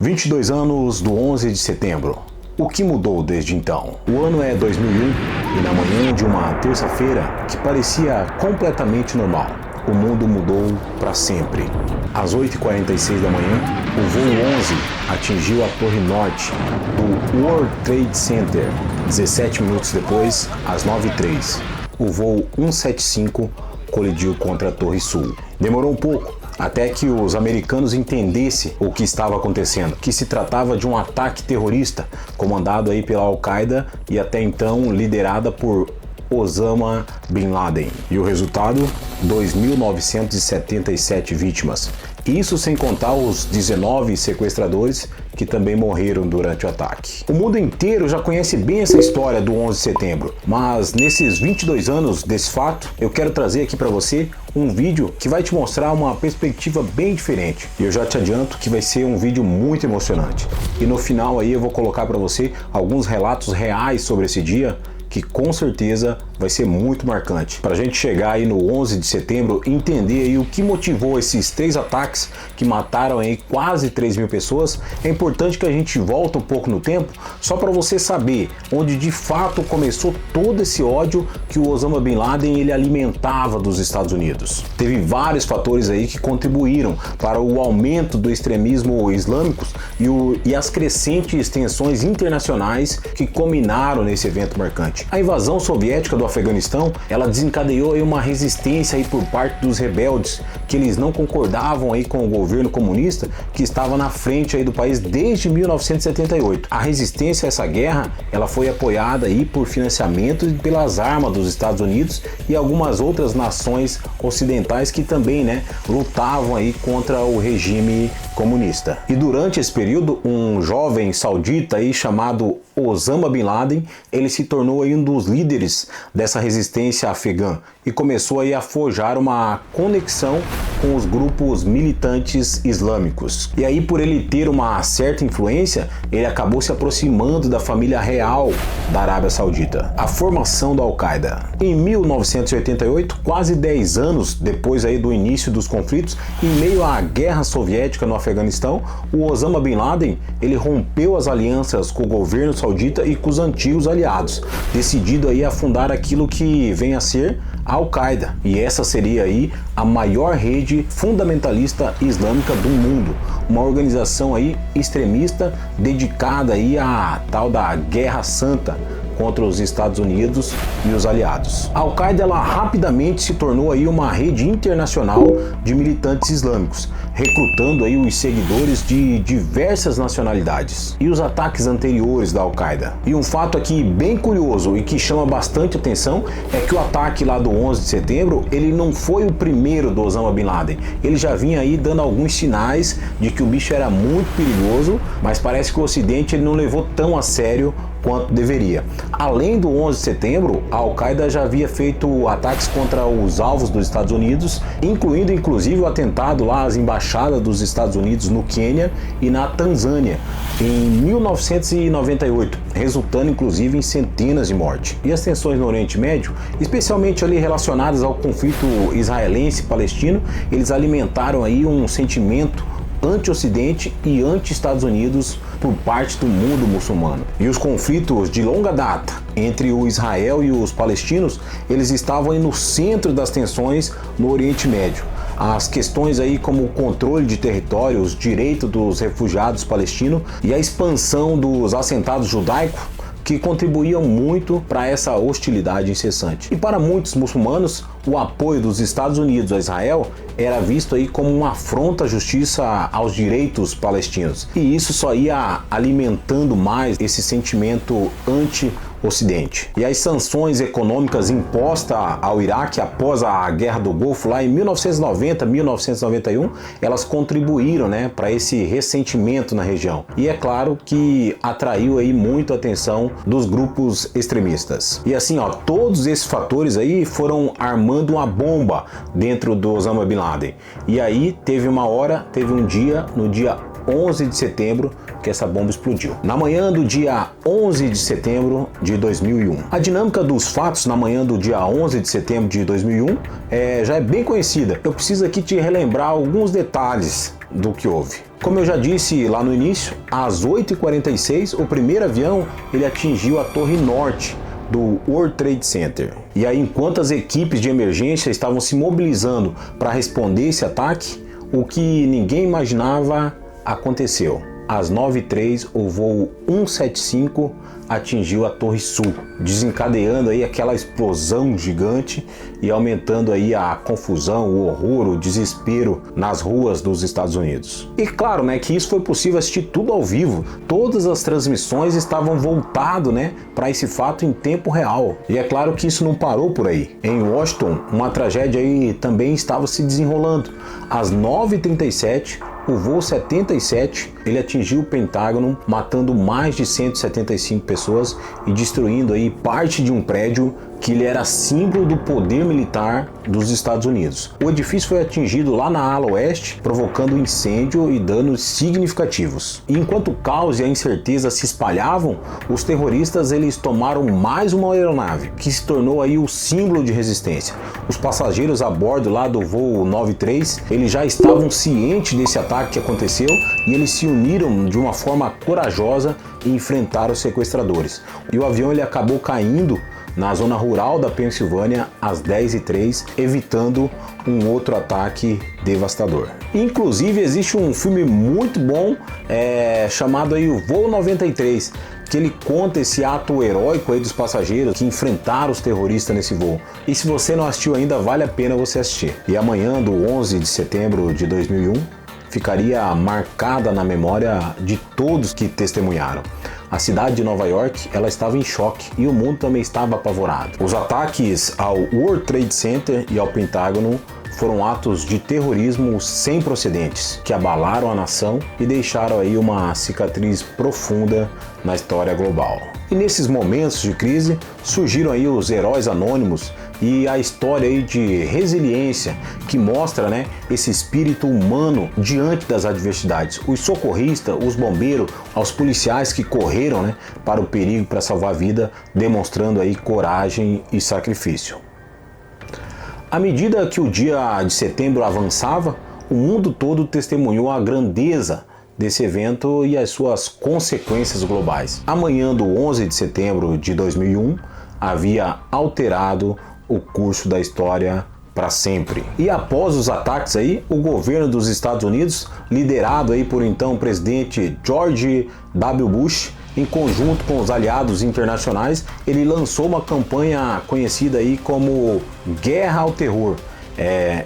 22 anos do 11 de setembro. O que mudou desde então? O ano é 2001 e na manhã de uma terça-feira que parecia completamente normal, o mundo mudou para sempre. Às 8h46 da manhã, o voo 11 atingiu a torre norte do World Trade Center. 17 minutos depois, às 9h03, o voo 175 colidiu contra a torre sul. Demorou um pouco até que os americanos entendessem o que estava acontecendo, que se tratava de um ataque terrorista comandado aí pela Al-Qaeda e até então liderada por Osama Bin Laden. E o resultado? 2.977 vítimas. Isso sem contar os 19 sequestradores que também morreram durante o ataque. O mundo inteiro já conhece bem essa história do 11 de setembro, mas nesses 22 anos desse fato, eu quero trazer aqui para você um vídeo que vai te mostrar uma perspectiva bem diferente. E eu já te adianto que vai ser um vídeo muito emocionante. E no final aí eu vou colocar para você alguns relatos reais sobre esse dia, que com certeza vai ser muito marcante. Para a gente chegar aí no 11 de setembro, entender aí o que motivou esses 3 ataques que mataram aí quase 3.000 pessoas, é importante que a gente volte um pouco no tempo, só para você saber onde de fato começou todo esse ódio que o Osama Bin Laden ele alimentava dos Estados Unidos. Teve vários fatores aí que contribuíram para o aumento do extremismo islâmico e as crescentes tensões internacionais que culminaram nesse evento marcante. A invasão soviética do Afeganistão, ela desencadeou aí uma resistência aí por parte dos rebeldes, que eles não concordavam aí com o governo comunista que estava na frente aí do país desde 1978. A resistência a essa guerra, ela foi apoiada aí por financiamento e pelas armas dos Estados Unidos e algumas outras nações ocidentais que também, lutavam aí contra o regime comunista. E durante esse período, um jovem saudita aí chamado Osama Bin Laden, ele se tornou aí um dos líderes dessa resistência afegã e começou aí a forjar uma conexão com os grupos militantes islâmicos. E aí, por ele ter uma certa influência, ele acabou se aproximando da família real da Arábia Saudita. A formação da Al-Qaeda. Em 1988, quase 10 anos depois aí do início dos conflitos, em meio à guerra soviética no Afeganistão, o Osama Bin Laden, ele rompeu as alianças com o governo saudita e com os antigos aliados, decidido aí a fundar aquilo que vem a ser a Al-Qaeda. E essa seria aí a maior rede fundamentalista islâmica do mundo, uma organização aí extremista dedicada aí à tal da Guerra Santa contra os Estados Unidos e os aliados. A Al-Qaeda ela rapidamente se tornou aí uma rede internacional de militantes islâmicos, recrutando aí os seguidores de diversas nacionalidades. E os ataques anteriores da Al-Qaeda. E um fato aqui bem curioso e que chama bastante atenção é que o ataque lá do 11 de setembro, ele não foi o primeiro do Osama Bin Laden. Ele já vinha aí dando alguns sinais de que o bicho era muito perigoso, mas parece que o Ocidente ele não levou tão a sério quanto deveria. Além do 11 de setembro, a Al-Qaeda já havia feito ataques contra os alvos dos Estados Unidos, incluindo inclusive o atentado lá às embaixadas dos Estados Unidos no Quênia e na Tanzânia, em 1998, resultando inclusive em centenas de mortes. E as tensões no Oriente Médio, especialmente ali relacionadas ao conflito israelense-palestino, eles alimentaram aí um sentimento anti-Ocidente e anti-Estados Unidos por parte do mundo muçulmano. E os conflitos de longa data entre o Israel e os palestinos, eles estavam aí no centro das tensões no Oriente Médio. As questões aí como o controle de território, os direitos dos refugiados palestinos e a expansão dos assentados judaicos que contribuíam muito para essa hostilidade incessante. E para muitos muçulmanos, o apoio dos Estados Unidos a Israel era visto aí como uma afronta à justiça aos direitos palestinos. E isso só ia alimentando mais esse sentimento anti-Ocidente. E as sanções econômicas impostas ao Iraque após a Guerra do Golfo, lá em 1990, 1991, elas contribuíram, para esse ressentimento na região. E é claro que atraiu aí muito a atenção dos grupos extremistas. E assim, todos esses fatores aí foram armando uma bomba dentro do Osama Bin Laden. E aí teve um dia, no dia 11 de setembro, que essa bomba explodiu. Na manhã do dia 11 de setembro de 2001. A dinâmica dos fatos na manhã do dia 11 de setembro de 2001 já é bem conhecida. Eu preciso aqui te relembrar alguns detalhes do que houve. Como eu já disse lá no início, às 8h46 o primeiro avião ele atingiu a torre norte do World Trade Center. E aí, enquanto as equipes de emergência estavam se mobilizando para responder esse ataque, o que ninguém imaginava aconteceu. Às 9h03, o voo 175 atingiu a Torre Sul, desencadeando aí aquela explosão gigante e aumentando aí a confusão, o horror, o desespero nas ruas dos Estados Unidos. E claro, né, que isso foi possível assistir tudo ao vivo. Todas as transmissões estavam voltadas, né, para esse fato em tempo real. E é claro que isso não parou por aí. Em Washington, uma tragédia aí também estava se desenrolando. Às 9h37, o voo 77 ele atingiu o Pentágono, matando mais de 175 pessoas e destruindo aí parte de um prédio que ele era símbolo do poder militar dos Estados Unidos. O edifício foi atingido lá na ala oeste, provocando incêndio e danos significativos. E enquanto o caos e a incerteza se espalhavam, os terroristas eles tomaram mais uma aeronave, que se tornou aí o símbolo de resistência. Os passageiros a bordo lá do voo 93, eles já estavam cientes desse ataque que aconteceu e eles se uniram de uma forma corajosa e enfrentaram os sequestradores. E o avião ele acabou caindo na zona rural da Pensilvânia às 10h03, evitando um outro ataque devastador. Inclusive existe um filme muito bom chamado aí o Voo 93, que ele conta esse ato heróico aí dos passageiros que enfrentaram os terroristas nesse voo. E se você não assistiu ainda, vale a pena você assistir. E amanhã, do 11 de setembro de 2001, ficaria marcada na memória de todos que testemunharam. A cidade de Nova York, ela estava em choque e o mundo também estava apavorado. Os ataques ao World Trade Center e ao Pentágono foram atos de terrorismo sem precedentes, que abalaram a nação e deixaram aí uma cicatriz profunda na história global. E nesses momentos de crise, surgiram aí os heróis anônimos e a história aí de resiliência que mostra, né, esse espírito humano diante das adversidades. Os socorristas, os bombeiros, os policiais que correram, né, para o perigo, para salvar a vida, demonstrando aí coragem e sacrifício. À medida que o dia de setembro avançava, o mundo todo testemunhou a grandeza desse evento e as suas consequências globais. A manhã do 11 de setembro de 2001 havia alterado o curso da história para sempre. E após os ataques aí, o governo dos Estados Unidos, liderado aí por então o presidente George W. Bush, em conjunto com os aliados internacionais, ele lançou uma campanha conhecida aí como Guerra ao Terror.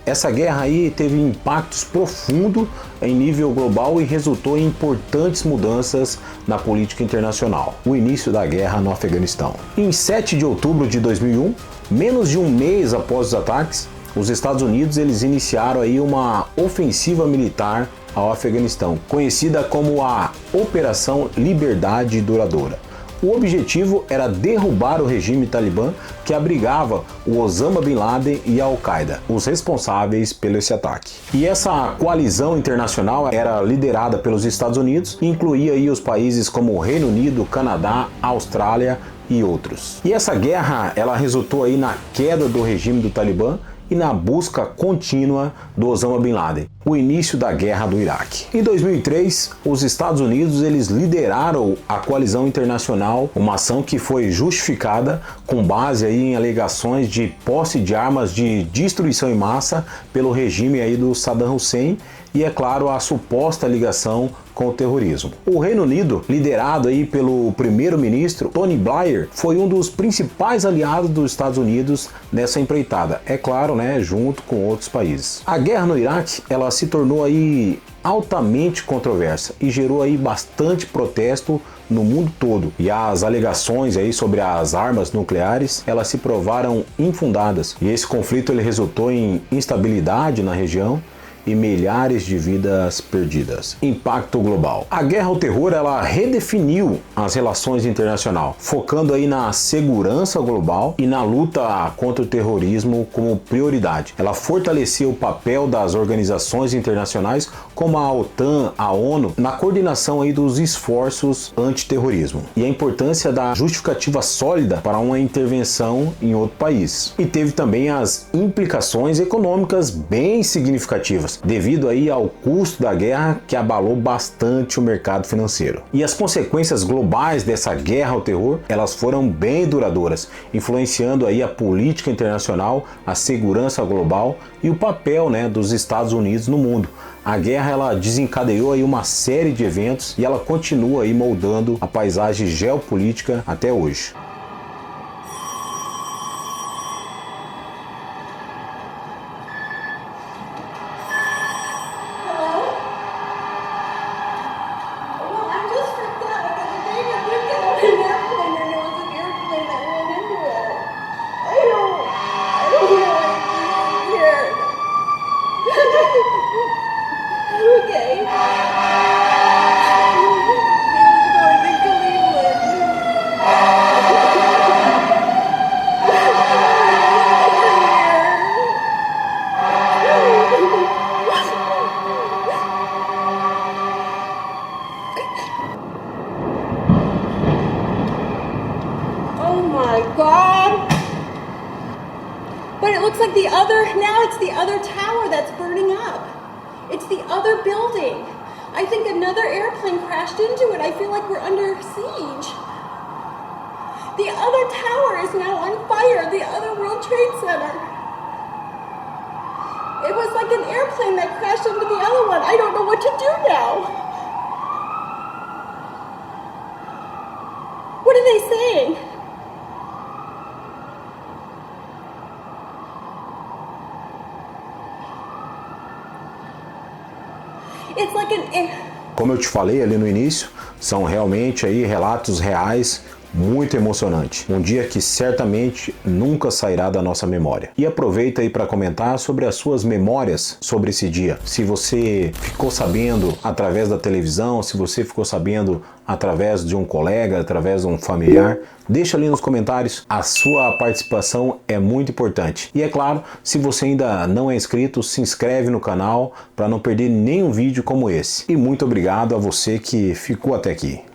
Essa guerra aí teve impactos profundos em nível global e resultou em importantes mudanças na política internacional. O início da guerra no Afeganistão. Em 7 de outubro de 2001, menos de um mês após os ataques, os Estados Unidos eles iniciaram aí uma ofensiva militar ao Afeganistão, conhecida como a Operação Liberdade Duradoura. O objetivo era derrubar o regime talibã que abrigava o Osama Bin Laden e a Al-Qaeda, os responsáveis pelo esse ataque. E essa coalizão internacional era liderada pelos Estados Unidos e incluía aí os países como o Reino Unido, Canadá, Austrália e outros. E essa guerra ela resultou aí na queda do regime do Talibã e na busca contínua do Osama Bin Laden, o início da guerra do Iraque. Em 2003, os Estados Unidos eles lideraram a coalizão internacional, uma ação que foi justificada com base aí em alegações de posse de armas de destruição em massa pelo regime aí do Saddam Hussein e, é claro, a suposta ligação com o terrorismo. O Reino Unido, liderado aí pelo primeiro-ministro Tony Blair, foi um dos principais aliados dos Estados Unidos nessa empreitada, é claro, né, junto com outros países. A guerra no Iraque, ela se tornou aí altamente controversa e gerou aí bastante protesto no mundo todo. E as alegações aí sobre as armas nucleares, elas se provaram infundadas. E esse conflito ele resultou em instabilidade na região e milhares de vidas perdidas. Impacto global. A guerra ao terror ela redefiniu as relações internacionais, focando aí na segurança global e na luta contra o terrorismo como prioridade. Ela fortaleceu o papel das organizações internacionais como a OTAN, a ONU, na coordenação aí dos esforços antiterrorismo e a importância da justificativa sólida para uma intervenção em outro país. E teve também as implicações econômicas bem significativas. econômicas, devido aí ao custo da guerra que abalou bastante o mercado financeiro. E as consequências globais dessa guerra ao terror, elas foram bem duradouras, influenciando aí a política internacional, a segurança global e o papel, né, dos Estados Unidos no mundo. A guerra ela desencadeou aí uma série de eventos e ela continua aí moldando a paisagem geopolítica até hoje. God! But it looks like now it's the other tower that's burning up. It's the other building. I think another airplane crashed into it. I feel like we're under siege. The other tower is now on fire, the other World Trade Center. It was like an airplane that crashed into the other one. I don't know what to do now. What are they saying? It's like Como eu te falei ali no início, são realmente aí relatos reais, muito emocionante. Um dia que certamente nunca sairá da nossa memória. E aproveita aí para comentar sobre as suas memórias sobre esse dia. Se você ficou sabendo através da televisão, se você ficou sabendo através de um colega, através de um familiar, deixa ali nos comentários. A sua participação é muito importante. E é claro, se você ainda não é inscrito, se inscreve no canal para não perder nenhum vídeo como esse. E muito obrigado a você que ficou até aqui.